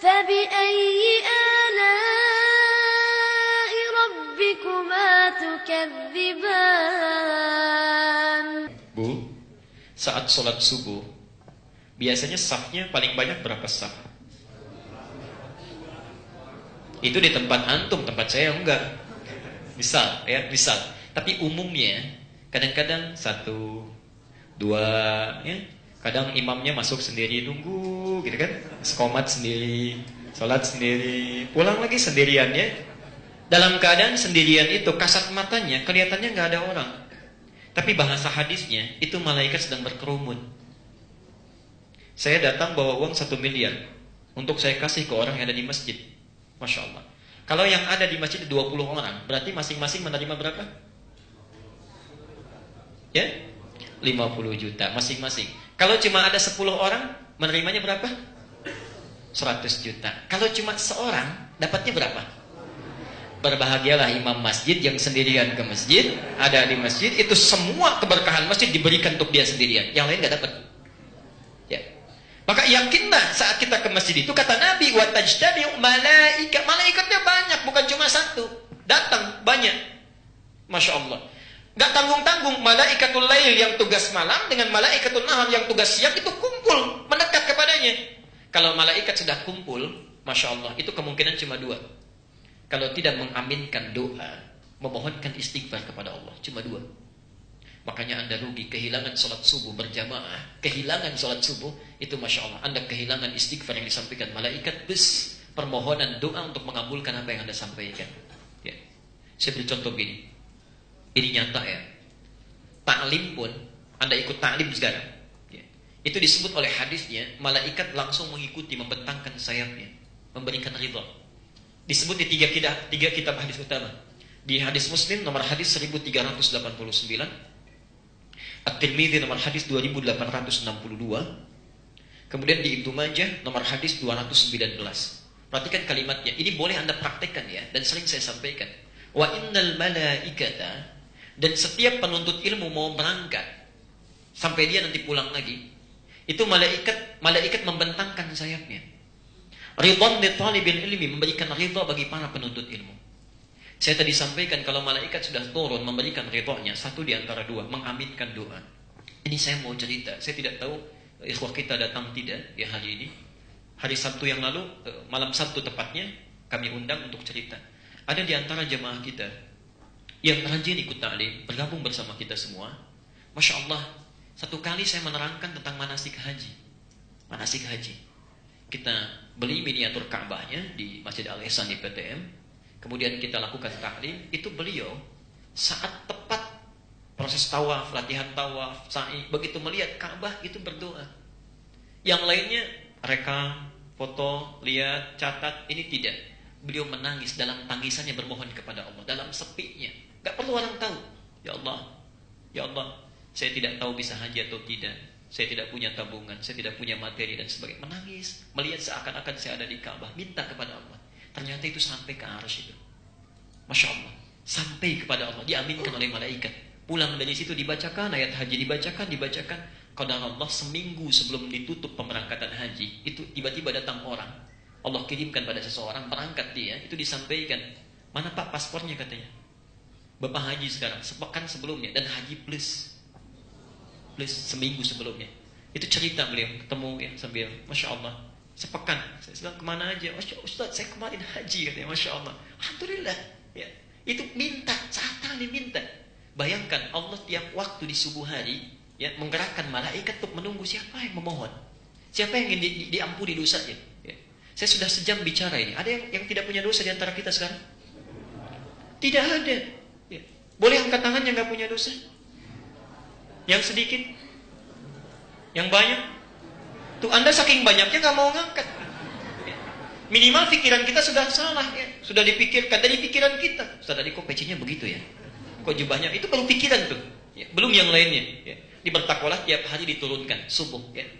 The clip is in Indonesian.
فبأي آلاء ربكما تكذبان. Bu, saat sholat subuh biasanya safnya paling banyak berapa saf? Itu di tempat antum, tempat saya enggak. Misal, ya, misal. Tapi umumnya kadang-kadang 1, 2, ya. Kadang imamnya masuk sendiri nunggu, gitu kan? Sekomat sendiri, sholat sendiri, pulang lagi sendirian, ya. Dalam keadaan sendirian itu kasat matanya kelihatannya nggak ada orang. Tapi bahasa hadisnya itu malaikat sedang berkerumun. Saya datang bawa uang 1 miliar untuk saya kasih ke orang yang ada di masjid. Masya Allah. Kalau yang ada di masjid 20 orang, berarti masing-masing menerima berapa? Ya? 50 juta masing-masing. Kalau cuma ada 10 orang, menerimanya berapa? 100 juta. Kalau cuma seorang, dapatnya berapa? Berbahagialah imam masjid yang sendirian ke masjid, ada di masjid, itu semua keberkahan masjid diberikan untuk dia sendirian. Yang lain gak dapat. Ya. Maka yakinlah saat kita ke masjid itu, kata Nabi, wa tajtami'u malaika. Malaikatnya banyak, bukan cuma satu. Datang banyak. Masya Allah. Gak tanggung-tanggung, malaikatul lail yang tugas malam dengan malaikatul nahar yang tugas siang itu kumpul, mendekat kepadanya. Kalau malaikat sudah kumpul, Masya Allah, itu kemungkinan cuma 2. Kalau tidak mengaminkan doa, memohonkan istighfar kepada Allah, cuma 2. Makanya Anda rugi, kehilangan sholat subuh berjamaah, kehilangan sholat subuh, itu Masya Allah, Anda kehilangan istighfar yang disampaikan malaikat, plus permohonan doa untuk mengabulkan apa yang Anda sampaikan. Ya. Saya beri contoh gini. Ini nyata ya. Ta'lim pun, Anda ikut ta'lim sekarang, ya. Itu disebut oleh hadisnya, malaikat langsung mengikuti, membentangkan sayapnya, memberikan ridha. Disebut di 3 kitab hadis utama. Di hadis Muslim nomor hadis 1389, At-Tirmidzi nomor hadis 2862, kemudian di Ibnu Majah nomor hadis 219. Perhatikan kalimatnya. Ini boleh Anda praktekkan ya, dan sering saya sampaikan. Wa innal malaikata, dan setiap penuntut ilmu mau berangkat sampai dia nanti pulang lagi, itu malaikat membentangkan sayapnya. Ridwan li talibil ilmi, memberikan ridha bagi para penuntut ilmu. Saya tadi sampaikan kalau malaikat sudah turun memberikan ridhanya, satu di antara 2, mengaminkan doa. Ini saya mau cerita, saya tidak tahu ikhwah kita datang tidak ya hari ini. Hari Sabtu yang lalu, malam Sabtu tepatnya, kami undang untuk cerita. Ada di antara jemaah kita yang rajin ikut ta'lim, bergabung bersama kita semua. Masya Allah, satu kali saya menerangkan tentang manasik haji. Manasik haji. Kita beli miniatur Ka'bahnya di Masjid Al-Ihsan di PTM. Kemudian kita lakukan ta'lim. Itu beliau saat tepat proses tawaf, latihan tawaf, sa'i, begitu melihat Ka'bah itu berdoa. Yang lainnya rekam, foto, lihat, catat, ini tidak. Beliau menangis, dalam tangisannya bermohon kepada Allah, dalam sepinya. Gak perlu orang tahu. Ya Allah, ya Allah, saya tidak tahu bisa haji atau tidak. Saya tidak punya tabungan, saya tidak punya materi dan sebagainya. Menangis, melihat seakan-akan saya ada di Ka'bah, minta kepada Allah. Ternyata itu sampai ke arsy itu. Masya Allah, sampai kepada Allah, diaminkan oleh malaikat. Pulang dari situ dibacakan ayat haji, dibacakan. Qadar Allah, seminggu sebelum ditutup pemberangkatan haji, itu tiba-tiba datang orang. Allah kirimkan pada seseorang, berangkat dia, itu disampaikan. Mana Pak paspornya katanya? Bapak haji sekarang, sepekan sebelumnya, dan haji plus seminggu sebelumnya. Itu cerita beliau, ketemu ya sambil, Masya Allah, sepekan. Saya bilang kemana aja? Ustaz, saya kemarin haji katanya, Masya Allah. Alhamdulillah. Ya. Itu minta, saat tadi minta. Bayangkan Allah tiap waktu di subuh hari, ya, menggerakkan malaikat untuk menunggu siapa yang memohon, siapa yang ingin diampuni dosanya. Ya. Saya sudah sejam bicara ini. Ada yang tidak punya dosa di antara kita sekarang? Tidak ada. Ya. Boleh angkat tangan yang nggak punya dosa? Yang sedikit? Yang banyak? Tuh Anda saking banyaknya nggak mau ngangkat. Ya. Minimal pikiran kita sudah salah, ya. Sudah dipikirkan dari pikiran kita. Ustaz, tadi kok pecinya begitu ya? Kok jubahnya? Itu baru pikiran tuh. Ya. Belum yang lainnya. Ya. Di bertakwalah tiap hari diturunkan subuh. Ya.